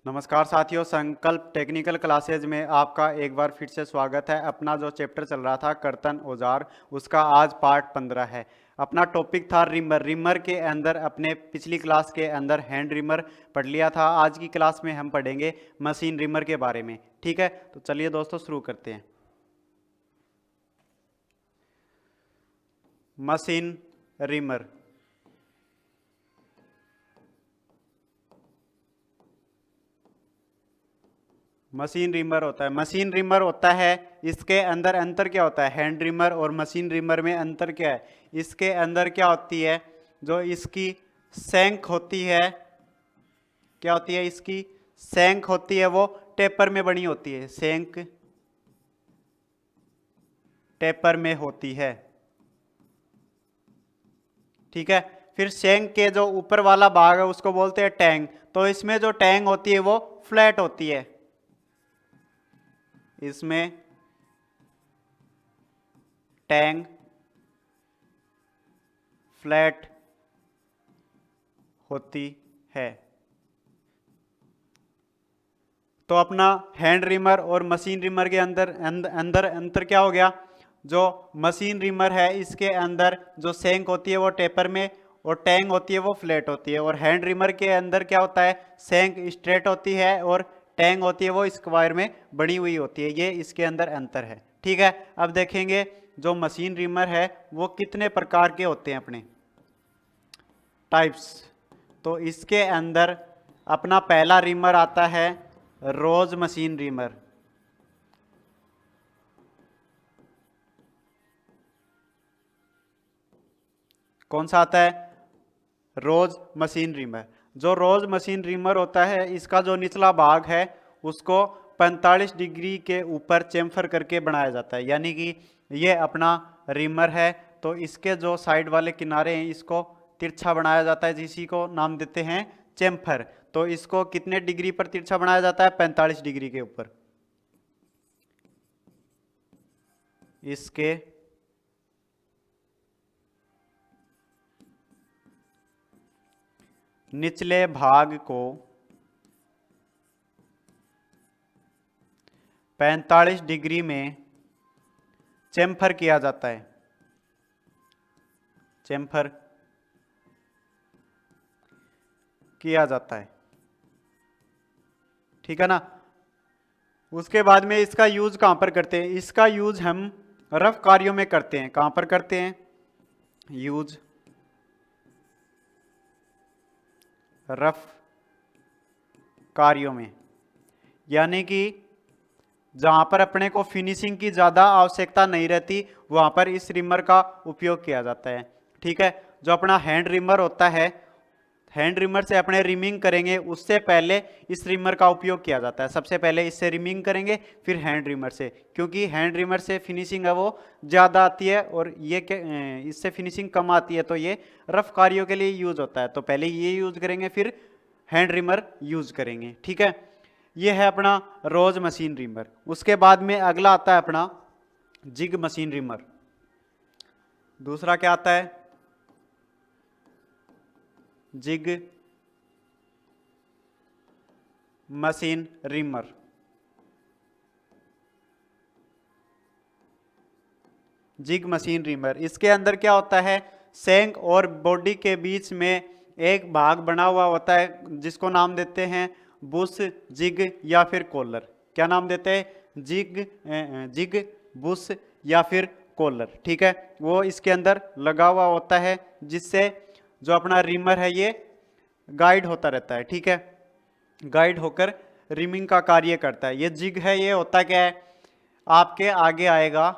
नमस्कार साथियों, संकल्प टेक्निकल क्लासेज में आपका एक बार फिर से स्वागत है। अपना जो चैप्टर चल रहा था कर्तन औजार, उसका आज पार्ट 15 है। अपना टॉपिक था रिमर। रिमर के अंदर अपने पिछली क्लास के अंदर हैंड रिमर पढ़ लिया था। आज की क्लास में हम पढ़ेंगे मशीन रिमर के बारे में। ठीक है, तो चलिए दोस्तों शुरू करते हैं। Machine reamer. मशीन रिमर होता है, मशीन रिमर होता है। इसके अंदर अंतर क्या होता है? हैंड रिमर और मशीन रिमर में अंतर क्या है? इसके अंदर क्या होती है? जो इसकी सैंक होती है, क्या होती है? इसकी सैंक होती है, वो टेपर में बनी होती है। सैंक टेपर में होती है। ठीक है। फिर सैंक के जो ऊपर वाला भाग है उसको बोलते हैं टैंग। तो इसमें जो टैंग होती है वो फ्लैट होती है। इसमें टैंग फ्लैट होती है। तो अपना हैंड रिमर और मशीन रिमर के अंदर अंतर क्या हो गया? जो मशीन रिमर है इसके अंदर जो सेंक होती है वो टेपर में और टैंग होती है वो फ्लैट होती है। और हैंड रिमर के अंदर क्या होता है? सेंक स्ट्रेट होती है और टैंग होती है वो स्क्वायर में बनी हुई होती है। ये इसके अंदर अंतर है। ठीक है। अब देखेंगे जो मशीन रिमर है वो कितने प्रकार के होते हैं अपने टाइप्स। तो इसके अंदर अपना पहला रिमर आता है रोज मशीन रिमर। कौन सा आता है? रोज मशीन रिमर। जो रोज मशीन रिमर होता है इसका जो निचला भाग है उसको 45 डिग्री के ऊपर चेम्फर करके बनाया जाता है। यानी कि ये अपना रिमर है, तो इसके जो साइड वाले किनारे हैं इसको तिरछा बनाया जाता है, जिसी को नाम देते हैं चेम्फर। तो इसको कितने डिग्री पर तिरछा बनाया जाता है? 45 डिग्री के ऊपर। इसके निचले भाग को 45 डिग्री में चेम्फर किया जाता है। चेम्फर किया जाता है। ठीक है ना। उसके बाद में इसका यूज कहां पर करते हैं? इसका यूज हम रफ कार्यों में करते हैं। कहां पर करते हैं यूज? रफ कार्यों में। यानी कि जहां पर अपने को फिनिशिंग की ज्यादा आवश्यकता नहीं रहती वहां पर इस रिमर का उपयोग किया जाता है। ठीक है। जो अपना हैंड रिमर होता है, हैंड रिमर से अपने रिमिंग करेंगे उससे पहले इस रिमर का उपयोग किया जाता है। सबसे पहले इससे रिमिंग करेंगे फिर हैंड रिमर से, क्योंकि हैंड रिमर से फिनिशिंग है वो ज़्यादा आती है और ये इससे फिनिशिंग कम आती है। तो ये रफ कार्यों के लिए यूज होता है। तो पहले ये यूज करेंगे फिर हैंड रिमर यूज करेंगे। ठीक है। ये है अपना रोज मशीन रिमर। उसके बाद में अगला आता है अपना जिग मशीन रिमर। दूसरा क्या आता है? Jig machine reamer. Jig machine reamer, इसके अंदर क्या होता है? सैंक और बॉडी के बीच में एक भाग बना हुआ होता है जिसको नाम देते हैं बुश, जिग या फिर कॉलर। क्या नाम देते हैं? जिग, बुश या फिर कॉलर। ठीक है। वो इसके अंदर लगा हुआ होता है जिससे जो अपना रिमर है ये गाइड होता रहता है। ठीक है। गाइड होकर रिमिंग का कार्य करता है। ये जिग है, ये होता क्या है? आपके आगे आएगा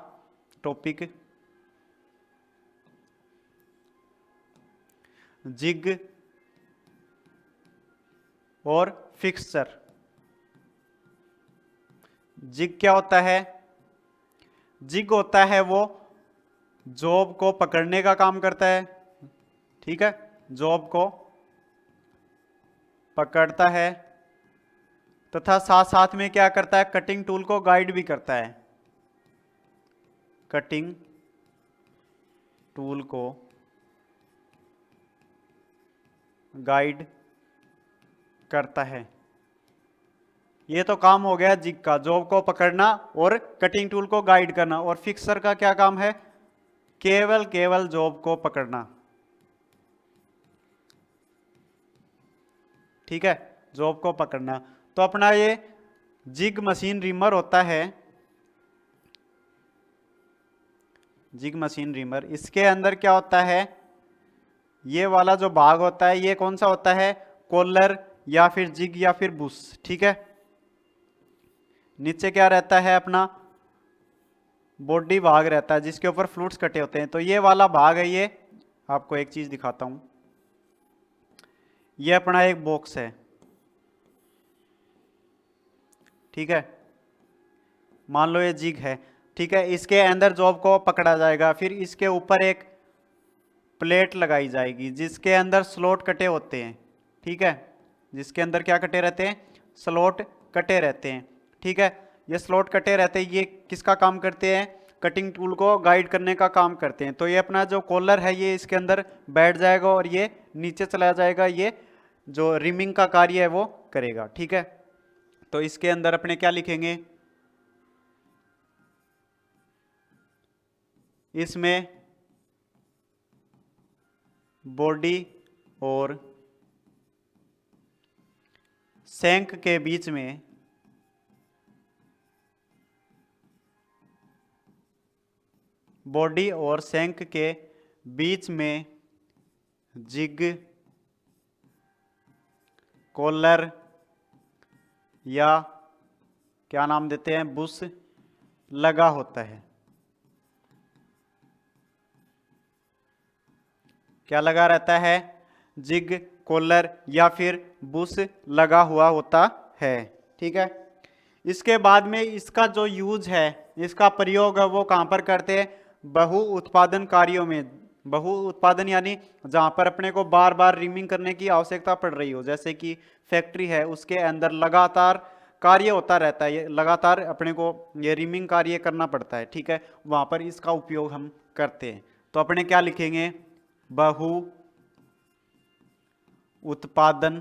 टॉपिक जिग और फिक्सचर। जिग क्या होता है? जिग होता है वो जॉब को पकड़ने का काम करता है। ठीक है। जॉब को पकड़ता है तथा साथ साथ में क्या करता है? कटिंग टूल को गाइड भी करता है। कटिंग टूल को गाइड करता है। ये तो काम हो गया जिग का, जॉब को पकड़ना और कटिंग टूल को गाइड करना। और फिक्सर का क्या काम है? केवल केवल जॉब को पकड़ना। ठीक है, जॉब को पकड़ना। तो अपना ये जिग मशीन रिमर होता है, जिग मशीन रिमर, इसके अंदर क्या होता है? ये वाला जो भाग होता है ये कौन सा होता है? कॉलर या फिर जिग या फिर बुश। ठीक है, नीचे क्या रहता है? अपना बॉडी भाग रहता है जिसके ऊपर फ्लूट्स कटे होते हैं। तो ये वाला भाग है ये, आपको एक चीज दिखाता हूं। ये अपना एक बॉक्स है, ठीक है, मान लो ये जिग है। ठीक है, इसके अंदर जॉब को पकड़ा जाएगा, फिर इसके ऊपर एक प्लेट लगाई जाएगी जिसके अंदर स्लॉट कटे होते हैं। ठीक है, जिसके अंदर क्या कटे रहते हैं? स्लॉट कटे रहते हैं। ठीक है, ये स्लॉट कटे रहते हैं, ये किसका काम करते हैं? कटिंग टूल को गाइड करने का काम करते हैं। तो ये अपना जो कॉलर है ये इसके अंदर बैठ जाएगा और ये नीचे चला जाएगा, ये जो रिमिंग का कार्य है वो करेगा। ठीक है, तो इसके अंदर अपने क्या लिखेंगे? इसमें बॉडी और सैंक के बीच में बॉडी और सैंक के बीच में जिग, कॉलर या क्या नाम देते हैं, बुश लगा होता है। क्या लगा रहता है? जिग, कॉलर या फिर बुश लगा हुआ होता है। ठीक है, इसके बाद में इसका जो यूज है, इसका प्रयोग है वो कहां पर करते हैं? बहु उत्पादन कार्यों में। बहु उत्पादन यानी जहां पर अपने को बार बार रिमिंग करने की आवश्यकता पड़ रही हो, जैसे कि फैक्ट्री है उसके अंदर लगातार कार्य होता रहता है, ये लगातार अपने को ये रिमिंग कार्य करना पड़ता है। ठीक है, वहां पर इसका उपयोग हम करते हैं। तो अपने क्या लिखेंगे? बहु उत्पादन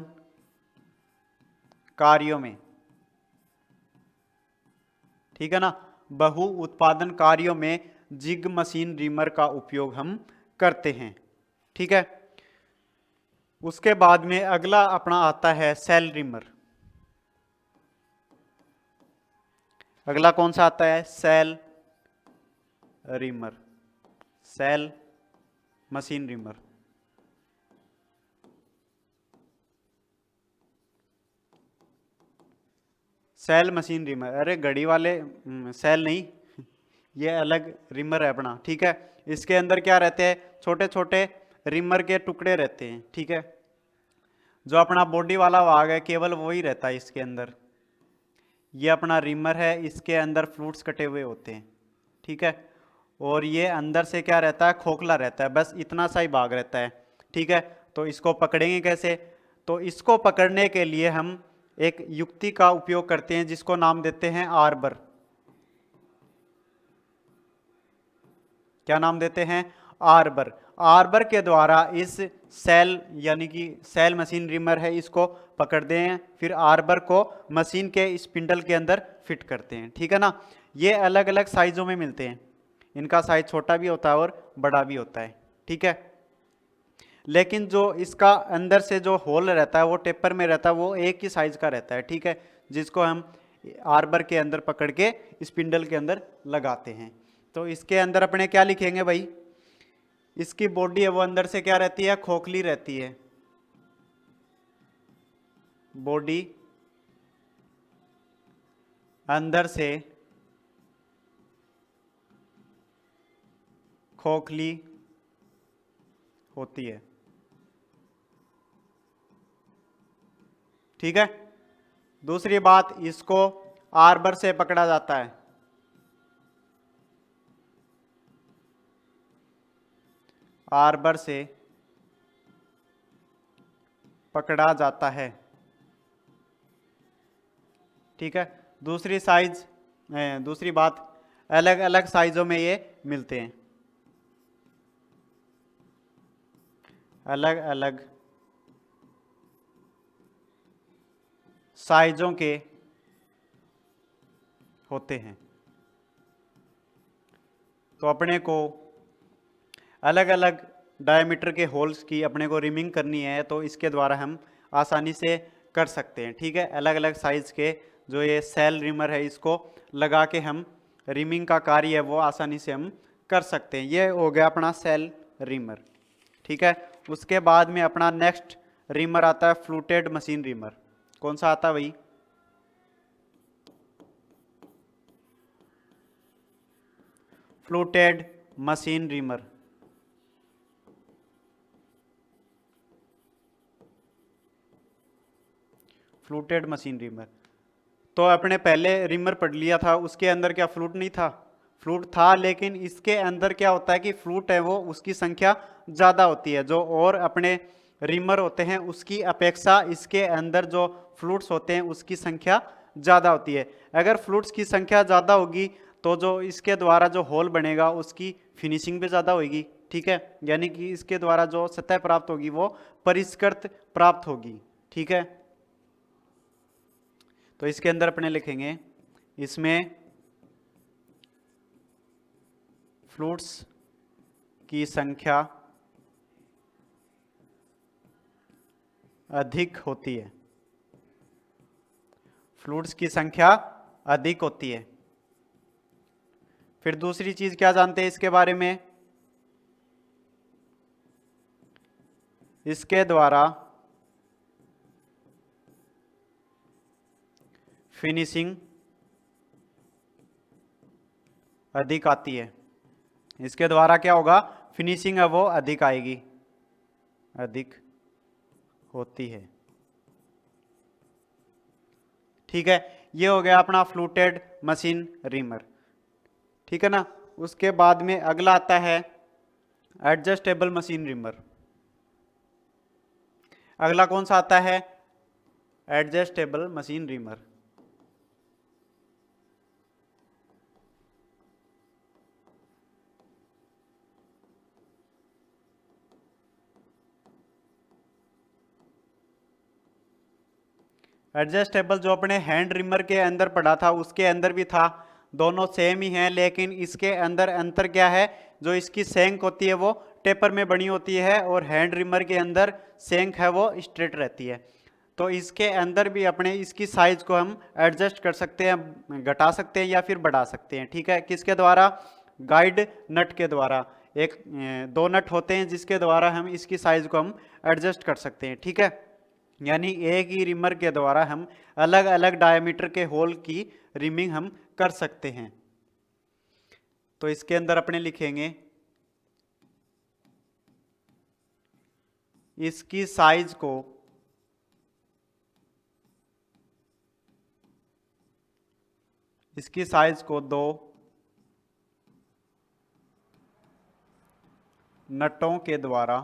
कार्यों में। ठीक है ना, बहु उत्पादन कार्यों में जिग मशीन रिमर का उपयोग हम करते हैं। ठीक है, उसके बाद में अगला अपना आता है सेल रिमर। अगला कौन सा आता है? Shell reamer, shell machine reamer. Shell machine reamer, अरे घड़ी वाले सेल नहीं, ये अलग रिमर है अपना। ठीक है, इसके अंदर क्या रहते हैं? छोटे छोटे रिमर के टुकड़े रहते हैं। ठीक है, जो अपना बॉडी वाला भाग है केवल वो ही रहता है इसके अंदर। ये अपना रिमर है, इसके अंदर फ्लूट्स कटे हुए होते हैं। ठीक है, और ये अंदर से क्या रहता है? खोखला रहता है, बस इतना सा ही भाग रहता है। ठीक है, तो इसको पकड़ेंगे कैसे? तो इसको पकड़ने के लिए हम एक युक्ति का उपयोग करते हैं जिसको नाम देते हैं आर्बर। क्या नाम देते हैं? आर्बर। आर्बर के द्वारा इस सेल यानी कि सेल मशीन रिमर है इसको पकड़ते हैं, फिर आर्बर को मशीन के स्पिंडल के अंदर फिट करते हैं। ठीक है ना, ये अलग अलग साइजों में मिलते हैं, इनका साइज छोटा भी होता है और बड़ा भी होता है। ठीक है, लेकिन जो इसका अंदर से जो होल रहता है वो टेपर में रहता है, वो एक ही साइज का रहता है। ठीक है, जिसको हम आर्बर के अंदर पकड़ के स्पिंडल के अंदर लगाते हैं। तो इसके अंदर अपने क्या लिखेंगे भाई? इसकी बॉडी है वो अंदर से क्या रहती है? खोखली रहती है। बॉडी अंदर से खोखली होती है। ठीक है, दूसरी बात, इसको आर्बर से पकड़ा जाता है। आर्बर से पकड़ा जाता है। ठीक है, दूसरी बात, अलग अलग साइजों में ये मिलते हैं, अलग अलग साइजों के होते हैं। तो अपने को अलग अलग डायमीटर के होल्स की अपने को रिमिंग करनी है, तो इसके द्वारा हम आसानी से कर सकते हैं। ठीक है, अलग अलग साइज के जो ये सेल रिमर है, इसको लगा के हम रिमिंग का कार्य है वो आसानी से हम कर सकते हैं। ये हो गया अपना सेल रिमर। ठीक है, उसके बाद में अपना नेक्स्ट रिमर आता है फ्लूटेड मशीन रिमर। कौन सा आता है भाई? Fluted machine reamer. Fluted machine reamer तो अपने पहले रिमर पढ़ लिया था, उसके अंदर क्या फ्लूट नहीं था? फ्लूट था, लेकिन इसके अंदर क्या होता है कि फ्लूट है वो उसकी संख्या ज़्यादा होती है। जो और अपने रिमर होते हैं उसकी अपेक्षा इसके अंदर जो फ्लूट्स होते हैं उसकी संख्या ज़्यादा होती है। अगर फ्लूट्स की संख्या ज़्यादा होगी तो जो इसके द्वारा जो होल बनेगा उसकी फिनिशिंग भी ज़्यादा होगी। ठीक है, यानी कि इसके द्वारा जो सतह प्राप्त होगी वो परिष्कृत प्राप्त होगी। ठीक है, तो इसके अंदर अपने लिखेंगे इसमें फ्लूट्स की संख्या अधिक होती है। फ्लूट्स की संख्या अधिक होती है। फिर दूसरी चीज क्या जानते हैं इसके बारे में? इसके द्वारा फिनिशिंग अधिक आती है। इसके द्वारा क्या होगा? फिनिशिंग है वो अधिक आएगी, अधिक होती है। ठीक है, ये हो गया अपना फ्लूटेड मशीन रिमर। ठीक है ना, उसके बाद में अगला आता है एडजस्टेबल मशीन रिमर। अगला कौन सा आता है? Adjustable machine reamer. एडजस्टेबल जो अपने हैंड रिमर के अंदर पड़ा था उसके अंदर भी था, दोनों सेम ही हैं, लेकिन इसके अंदर अंतर क्या है? जो इसकी सेंक होती है वो टेपर में बनी होती है और हैंड रिमर के अंदर सेंक है वो स्ट्रेट रहती है। तो इसके अंदर भी अपने इसकी साइज को हम एडजस्ट कर सकते हैं, घटा सकते हैं या फिर बढ़ा सकते हैं। ठीक है, किसके द्वारा? गाइड नट के द्वारा। एक दो नट होते हैं जिसके द्वारा हम इसकी साइज को हम एडजस्ट कर सकते हैं। ठीक है, यानी एक ही रिमर के द्वारा हम अलग अलग डायमीटर के होल की रिमिंग हम कर सकते हैं। तो इसके अंदर अपने लिखेंगे इसकी साइज को दो नटों के द्वारा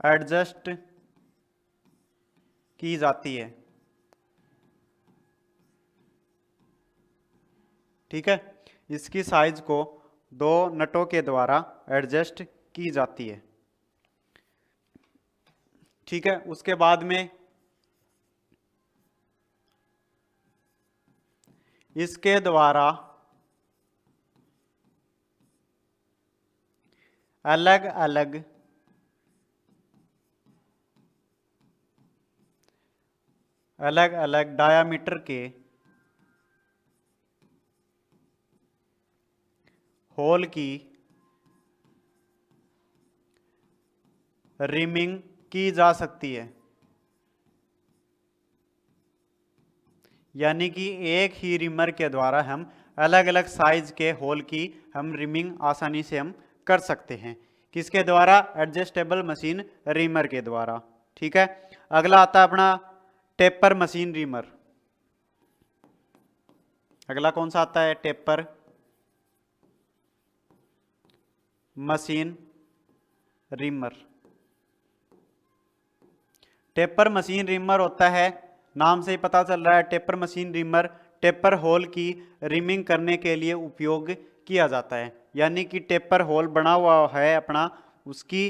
एडजस्ट की जाती है। ठीक है, इसकी साइज को दो नटों के द्वारा एडजस्ट की जाती है। ठीक है, उसके बाद में इसके द्वारा अलग अलग डायामीटर के होल की रिमिंग की जा सकती है। यानी कि एक ही रिमर के द्वारा हम अलग अलग साइज के होल की हम रिमिंग आसानी से हम कर सकते हैं। किसके द्वारा? एडजस्टेबल मशीन रिमर के द्वारा। ठीक है, अगला आता है अपना टेपर मशीन रिमर। अगला कौन सा आता है? Taper machine reamer. Taper machine reamer होता है, नाम से ही पता चल रहा है, taper machine reamer taper hole की रिमिंग करने के लिए उपयोग किया जाता है। यानी कि टेपर होल बना हुआ है अपना, उसकी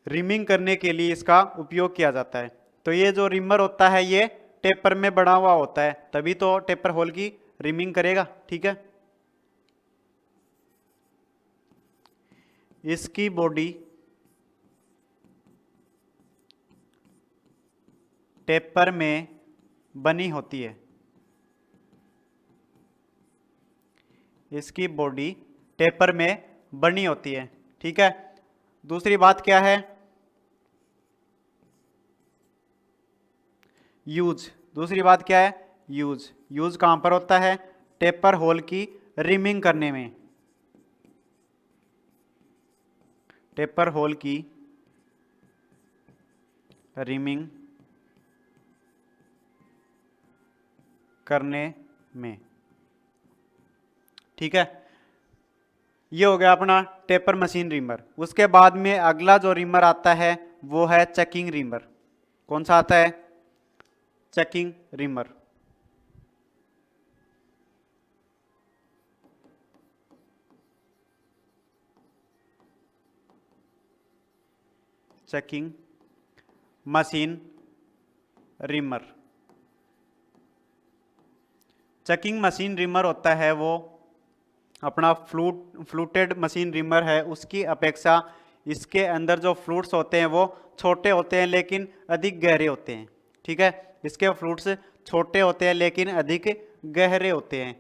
रिमिंग करने के लिए इसका उपयोग किया जाता है। तो ये जो रिमर होता है ये टेपर में बना हुआ होता है, तभी तो टेपर होल की रिमिंग करेगा। ठीक है, इसकी बॉडी टेपर में बनी होती है, इसकी बॉडी टेपर में बनी होती है। ठीक है, दूसरी बात क्या है, यूज। दूसरी बात क्या है, यूज। यूज कहां पर होता है, टेपर होल की रिमिंग करने में, टेपर होल की रिमिंग करने में। ठीक है, ये हो गया अपना टेपर मशीन रिमर। उसके बाद में अगला जो रिमर आता है वो है चेकिंग रिमर। कौन सा आता है, checking reamer. Checking machine reamer. Checking machine reamer होता है वो अपना फ्लूटेड मशीन रिमर है, उसकी अपेक्षा इसके अंदर जो फ्लूट्स होते हैं वो छोटे होते हैं लेकिन अधिक गहरे होते हैं। ठीक है, इसके फ्लूट्स छोटे होते हैं लेकिन अधिक गहरे होते हैं।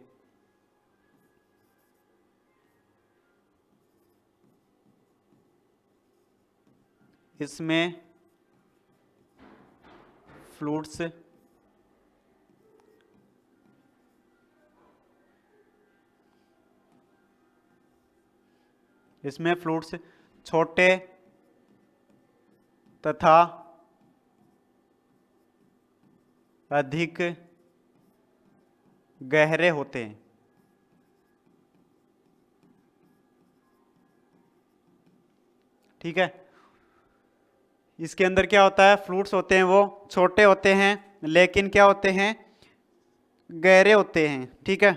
इसमें फ्लूट्स इसमें फ्लूट्स छोटे तथा अधिक गहरे होते हैं। ठीक है, इसके अंदर क्या होता है, फ्लूट्स होते हैं वो छोटे होते हैं लेकिन क्या होते हैं, गहरे होते हैं। ठीक है,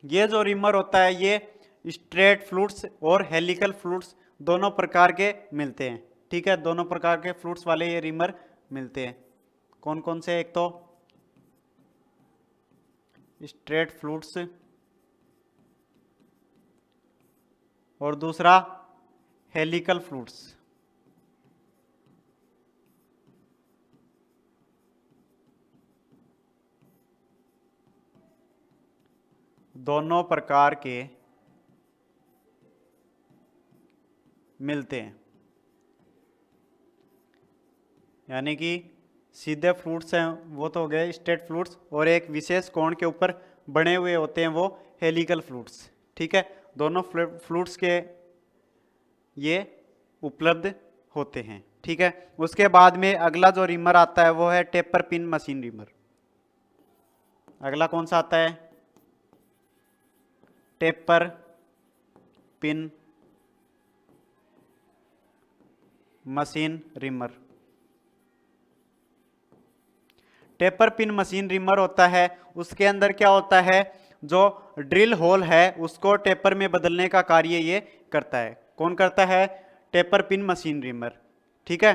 ये जो रिमर होता है ये स्ट्रेट फ्लूट्स और हेलिकल फ्लूट्स दोनों प्रकार के मिलते हैं। ठीक है, दोनों प्रकार के फ्लूट्स वाले ये रिमर मिलते हैं। कौन कौन से, एक तो स्ट्रेट फ्लूट्स और दूसरा हेलिकल फ्लूट्स। दोनों प्रकार के मिलते हैं, यानी कि सीधे फ्लूट्स हैं वो तो हो गए स्ट्रेट फ्लूट्स, और एक विशेष कोण के ऊपर बने हुए होते हैं वो हेलिकल फ्लूट्स। ठीक है, दोनों फ्लूट्स के ये उपलब्ध होते हैं। ठीक है, उसके बाद में अगला जो रिमर आता है वो है टेपर पिन मशीन रिमर। अगला कौन सा आता है, taper pin machine reamer. Taper pin machine reamer होता है, उसके अंदर क्या होता है, जो ड्रिल होल है उसको टेपर में बदलने का कार्य ये करता है। कौन करता है, टेपर पिन मशीन रिमर। ठीक है,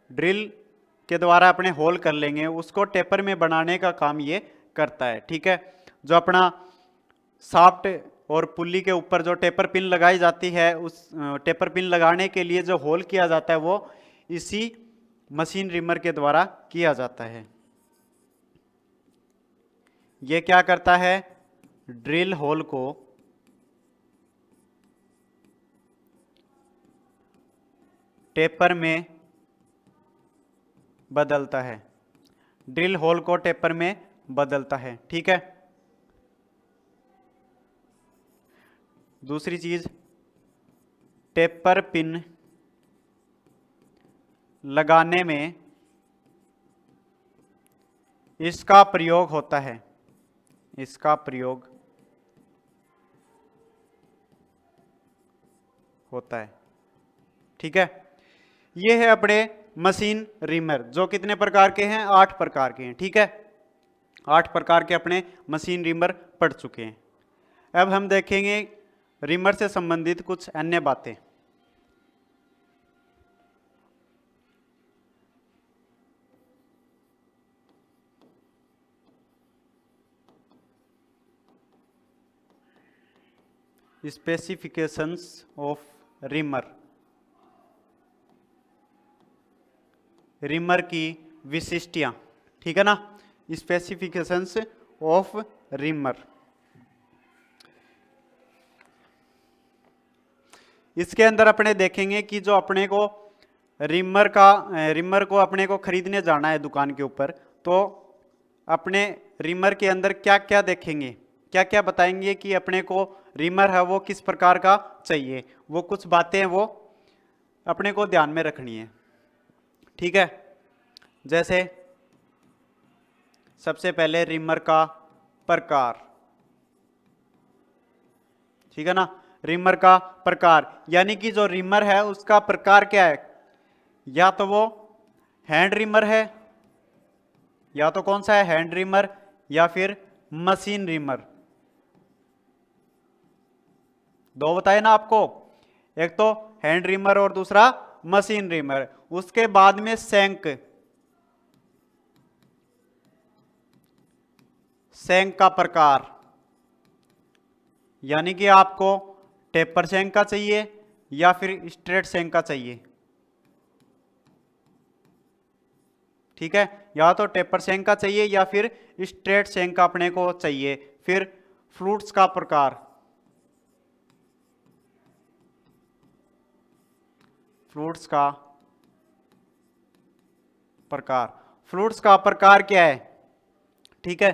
ड्रिल के द्वारा अपने होल कर लेंगे उसको टेपर में बनाने का काम ये करता है। ठीक है, जो अपना साफ्ट और पुल्ली के ऊपर जो टेपर पिन लगाई जाती है, उस टेपर पिन लगाने के लिए जो होल किया जाता है वो इसी मशीन रिमर के द्वारा किया जाता है। ये क्या करता है, ड्रिल होल को टेपर में बदलता है, ड्रिल होल को टेपर में बदलता है। ठीक है, दूसरी चीज, टेपर पिन लगाने में इसका प्रयोग होता है, इसका प्रयोग होता है। ठीक है, ये है अपने मशीन रिमर, जो कितने प्रकार के हैं, 8 प्रकार के हैं। ठीक है, 8 प्रकार के अपने मशीन रिमर पढ़ चुके हैं। अब हम देखेंगे रिमर से संबंधित कुछ अन्य बातें। स्पेसिफिकेशंस ऑफ रिमर, रिमर की विशिष्टियां, ठीक है ना, स्पेसिफिकेशंस ऑफ रिमर। इसके अंदर अपने देखेंगे कि जो अपने को रिमर को अपने को खरीदने जाना है दुकान के ऊपर, तो अपने रिमर के अंदर क्या क्या देखेंगे, क्या क्या बताएंगे कि अपने को रिमर है वो किस प्रकार का चाहिए, वो कुछ बातें वो अपने को ध्यान में रखनी है, ठीक है। जैसे सबसे पहले रिमर का प्रकार, ठीक है ना, रिमर का प्रकार यानी कि जो रिमर है उसका प्रकार क्या है, या तो वो हैंड रिमर है, या तो कौन सा है, हैंड रिमर, या फिर मशीन रिमर। दो बताए ना आपको, एक तो हैंड रिमर और दूसरा मशीन रिमर। उसके बाद में सैंक, सैंक का प्रकार, यानी कि आपको टेपर सैंक का चाहिए या फिर स्ट्रेट सैंक का चाहिए, ठीक है, या तो टेपर सैंक का चाहिए या फिर स्ट्रेट सैंक का अपने को चाहिए। फिर फ्लूट्स का प्रकार, फ्लूट्स का प्रकार, फ्लूट्स का प्रकार क्या है, ठीक है,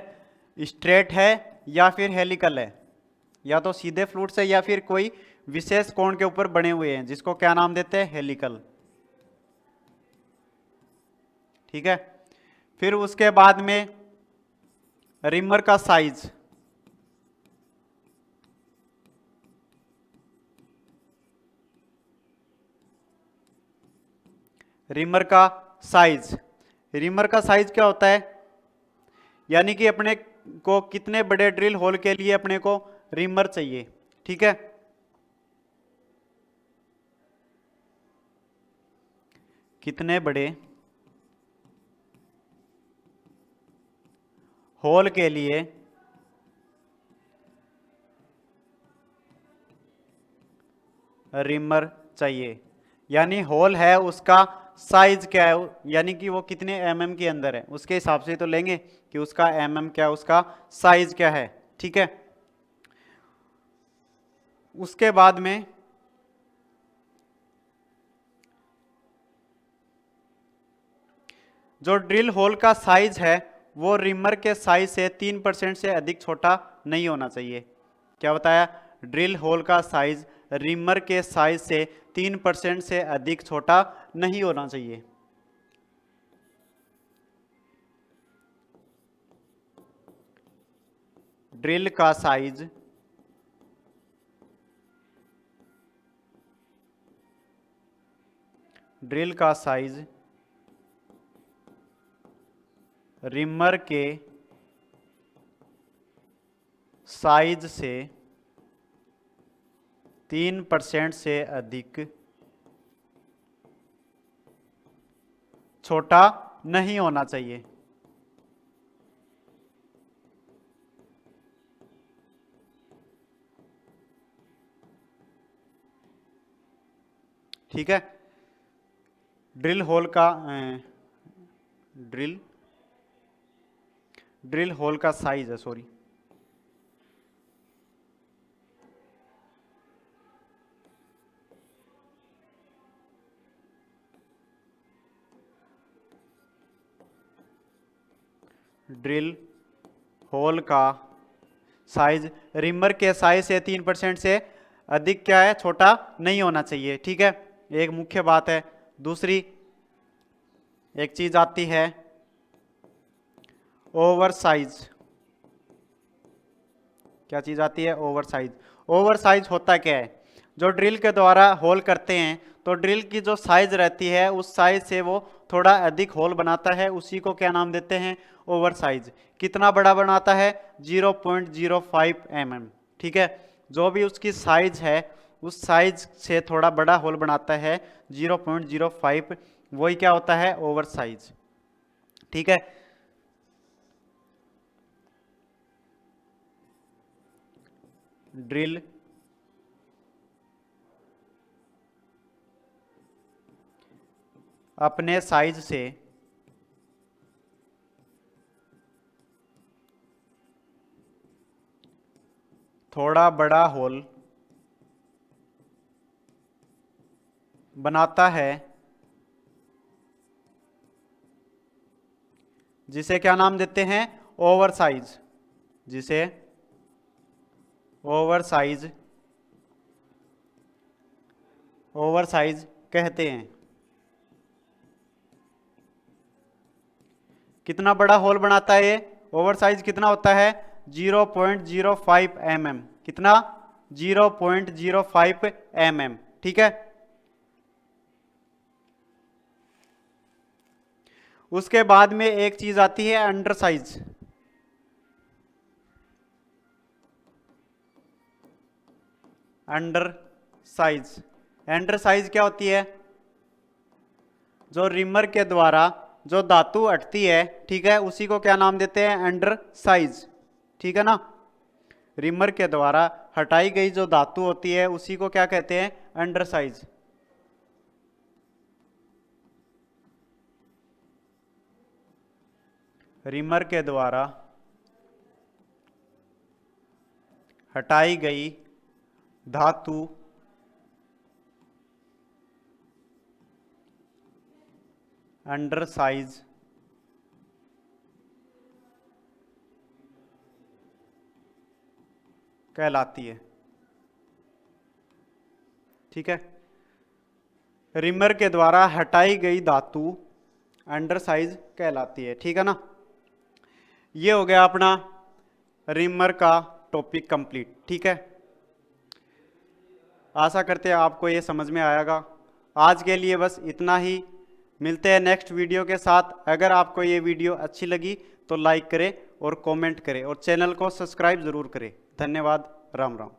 स्ट्रेट है या फिर हेलिकल है, या तो सीधे फ्लूट्स है या फिर कोई विशेष कोण के ऊपर बने हुए हैं जिसको क्या नाम देते हैं, हेलिकल, ठीक है। फिर उसके बाद में रिमर का साइज, रिमर का साइज, रिमर का साइज क्या होता है, यानी कि अपने को कितने बड़े ड्रिल होल के लिए अपने को रिमर चाहिए, ठीक है। कितने बड़े होल के लिए रिमर चाहिए, यानी होल है उसका साइज क्या है, यानी कि वो कितने एमएम के अंदर है उसके हिसाब से तो लेंगे कि उसका एमएम क्या है, उसका साइज क्या है, ठीक है। उसके बाद में जो ड्रिल होल का साइज है वो रिमर के साइज से 3% से अधिक छोटा नहीं होना चाहिए। क्या बताया, ड्रिल होल का साइज रिमर के साइज से 3% से अधिक छोटा नहीं होना चाहिए। ड्रिल का साइज ड्रिल का साइज रिमर के साइज से 3% से अधिक छोटा नहीं होना चाहिए, ठीक है। ड्रिल होल का ड्रिल होल का साइज है, सॉरी, ड्रिल होल का साइज रिमर के साइज से 3% से अधिक क्या है, छोटा नहीं होना चाहिए, ठीक है। एक मुख्य बात है। दूसरी एक चीज आती है ओवर साइज। क्या चीज आती है, ओवर साइज। ओवर साइज होता क्या है, जो ड्रिल के द्वारा होल करते हैं तो ड्रिल की जो साइज रहती है उस साइज से वो थोड़ा अधिक होल बनाता है, उसी को क्या नाम देते हैं, ओवर साइज। कितना बड़ा बनाता है, 0.05 mm, ठीक है। जो भी उसकी साइज है उस साइज से थोड़ा बड़ा होल बनाता है 0.05, वही क्या होता है, ओवर साइज, ठीक है। ड्रिल अपने साइज से थोड़ा बड़ा होल बनाता है, जिसे क्या नाम देते हैं? ओवरसाइज। जिसे ओवरसाइज कहते हैं। कितना बड़ा होल बनाता है ये? ओवरसाइज कितना होता है? 0.05 mm। कितना? 0.05 mm। ठीक है। उसके बाद में एक चीज आती है अंडर साइज। अंडर साइज क्या होती है? जो रिमर के द्वारा जो धातु हटती है, ठीक है, उसी को क्या नाम देते हैं? Under size. ठीक है ना? रिमर के द्वारा हटाई गई जो धातु होती है उसी को क्या कहते हैं? Under size. रिमर के द्वारा हटाई गई धातु अंडर साइज कहलाती है। ठीक है। रिमर के द्वारा हटाई गई धातु अंडर साइज कहलाती है। ठीक है ना? ये हो गया अपना रिमर का टॉपिक कंप्लीट। ठीक है। आशा करते हैं आपको ये समझ में आएगा। आज के लिए बस इतना ही। मिलते हैं नेक्स्ट वीडियो के साथ। अगर आपको ये वीडियो अच्छी लगी तो लाइक करें और कमेंट करें और चैनल को सब्सक्राइब जरूर करें। धन्यवाद। राम राम।